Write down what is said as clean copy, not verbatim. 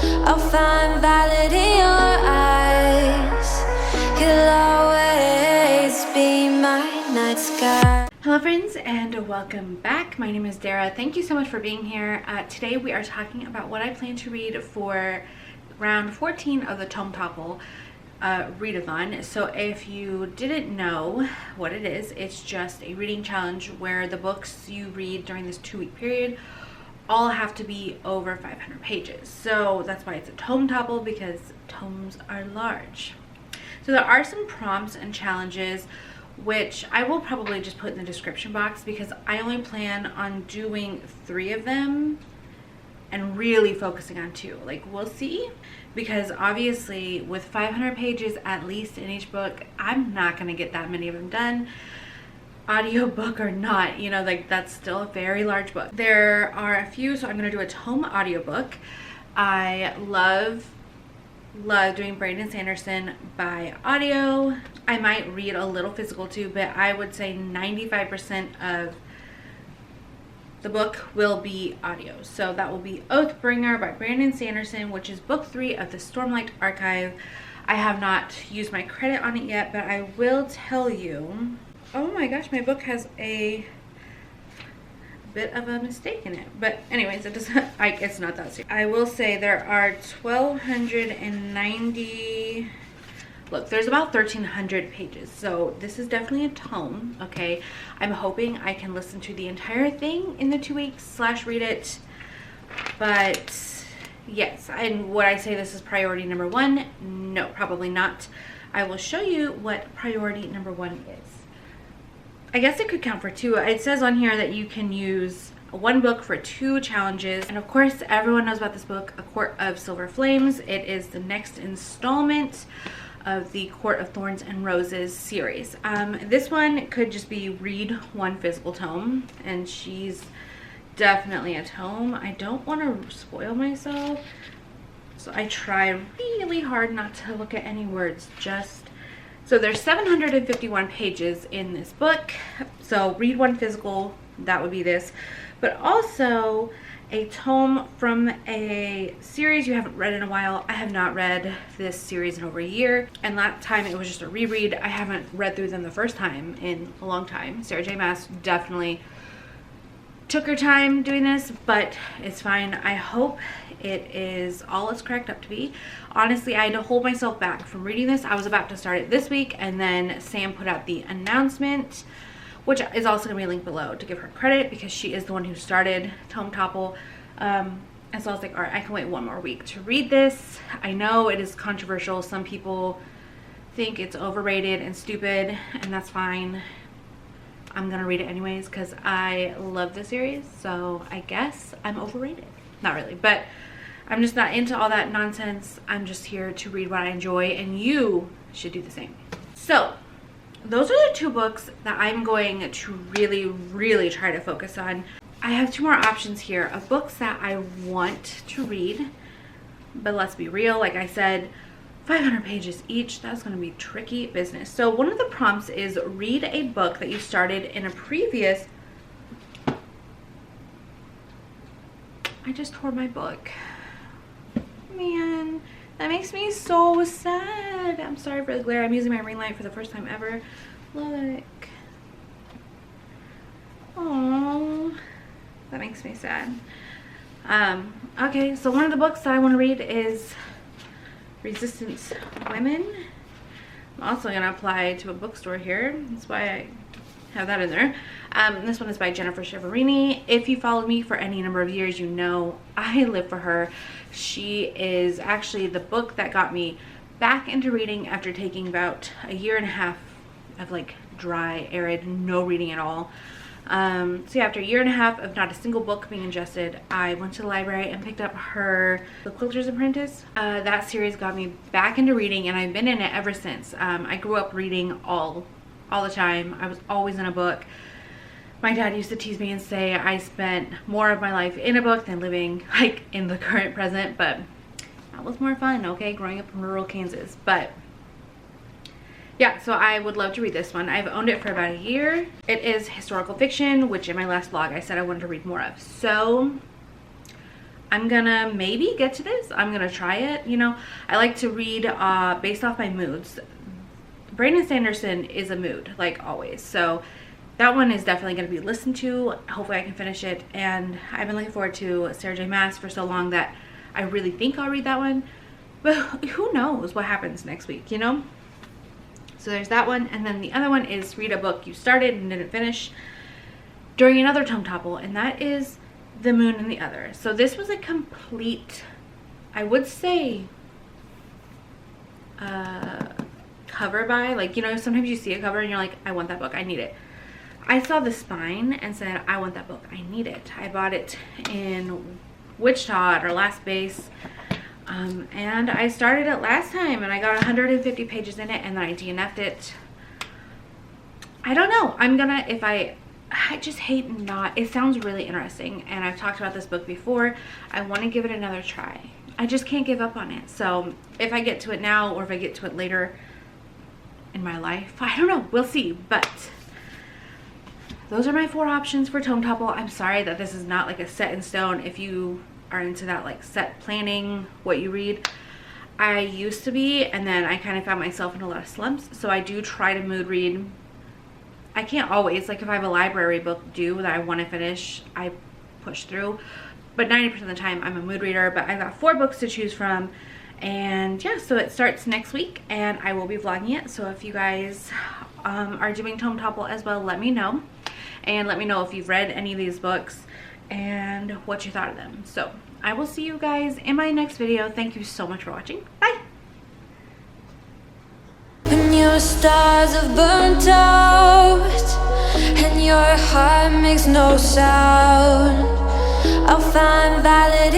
I'll find valid in your eyes. You'll always be my night sky. Hello friends and welcome back. My name is Dara. Thank you so much for being here. Today we are talking about what I plan to read for round 14 of the Tome Topple readathon. So if you didn't know what it is, it's just a reading challenge where the books you read during this 2-week period all have to be over 500 pages. So that's why it's a Tome Topple, because tomes are large. So there are some prompts and challenges which I will probably just put in the description box, because I only plan on doing 3 of them and really focusing on 2. Like, we'll see, because obviously with 500 pages at least in each book, I'm not going to get that many of them done, audiobook or not, you know, like that's still a very large book. There are a few, so I'm going to do a tome audiobook. I love doing Brandon Sanderson by audio. I might read a little physical too, but I would say 95% of the book will be audio. So that will be Oathbringer by Brandon Sanderson, which is book 3 of the Stormlight Archive. I have not used my credit on it yet, but I will tell you, oh my gosh, my book has a bit of a mistake in it, but anyways, it doesn't, it's not that serious. I will say there are 1290, look, there's about 1300 pages, so this is definitely a tome. Okay, I'm hoping I can listen to the entire thing in the 2 weeks / read it, but yes. And would I say this is priority number 1? No, probably not. I will show you what priority number 1 is. I guess it could count for 2. It says on here that you can use 1 book for 2 challenges. And of course, everyone knows about this book, A Court of Silver Flames. It is the next installment of the Court of Thorns and Roses series. This one could just be read 1 physical tome, and she's definitely a tome. I don't want to spoil myself, so I try really hard not to look at any words. So there's 751 pages in this book. So read 1 physical, that would be this, but also a tome from a series you haven't read in a while. I have not read this series in over a year, and that time it was just a reread. I haven't read through them the first time in a long time. Sarah J. Maas definitely took her time doing this, but it's fine. I hope it is all it's cracked up to be. Honestly, I had to hold myself back from reading this. I was about to start it this week, and then Sam put out the announcement, which is also going to be linked below to give her credit, because she is the one who started Tome Topple. And so I was like, all right, I can wait 1 more week to read this. I know it is controversial. Some people think it's overrated and stupid, and that's fine. I'm gonna read it anyways because I love the series, so I guess I'm overrated. Not really, but I'm just not into all that nonsense. I'm just here to read what I enjoy, and you should do the same. So those are the 2 books that I'm going to really try to focus on. I have 2 more options here of books that I want to read, but let's be real, like I said, 500 pages each, that's going to be tricky business. So one of the prompts is read a book that you started in a previous... I just tore my book. Man, that makes me so sad. I'm sorry for the glare. I'm using my ring light for the first time ever. Look. Oh, that makes me sad. Okay, so one of the books that I want to read is Resistance Women. I'm also going to apply to a bookstore here. That's why I have that in there. This one is by Jennifer Chiaverini. If you followed me for any number of years, you know I live for her. She is actually the book that got me back into reading after taking about a 1.5 years of like dry, arid, no reading at all. So yeah, after a 1.5 years of not a single book being ingested, I went to the library and picked up her The Quilter's Apprentice. That series got me back into reading, and I've been in it ever since. I grew up reading all the time. I was always in a book. My dad used to tease me and say I spent more of my life in a book than living like in the current present, but that was more fun, okay, growing up in rural Kansas. But yeah, so I would love to read this one. I've owned it for about a year. It is historical fiction, which in my last vlog I said I wanted to read more of. So I'm gonna maybe get to this. I'm gonna try it. You know, I like to read based off my moods. Brandon Sanderson is a mood, like always. So that one is definitely going to be listened to. Hopefully I can finish it. And I've been looking forward to Sarah J Maas for so long that I really think I'll read that one. But who knows what happens next week, you know? So there's that one. And then the other one is read a book you started and didn't finish during another Tome Topple. And that is The Moon and the Other. So this was a complete, I would say, cover by. Like, you know, sometimes you see a cover and you're like, I want that book, I need it. I saw the spine and said, I want that book, I need it. I bought it in Wichita at our last base, and I started it last time and I got 150 pages in it, and then I DNF'd it. I don't know, I'm gonna, if I just hate not, it sounds really interesting and I've talked about this book before. I want to give it another try. I just can't give up on it. So if I get to it now or if I get to it later in my life, I don't know, we'll see. But those are my 4 options for Tome Topple. I'm sorry that this is not like a set in stone. If you are into that, like set planning what you read, I used to be, and then I kind of found myself in a lot of slumps. So I do try to mood read. I can't always, like if I have a library book due that I want to finish, I push through. But 90% of the time I'm a mood reader. But I've got 4 books to choose from. And yeah, so it starts next week and I will be vlogging it. So if you guys are doing Tome Topple as well, let me know. And let me know if you've read any of these books and what you thought of them. So I will see you guys in my next video. Thank you so much for watching. Bye! When your stars have burnt out and your heart makes no sound, I'll find validity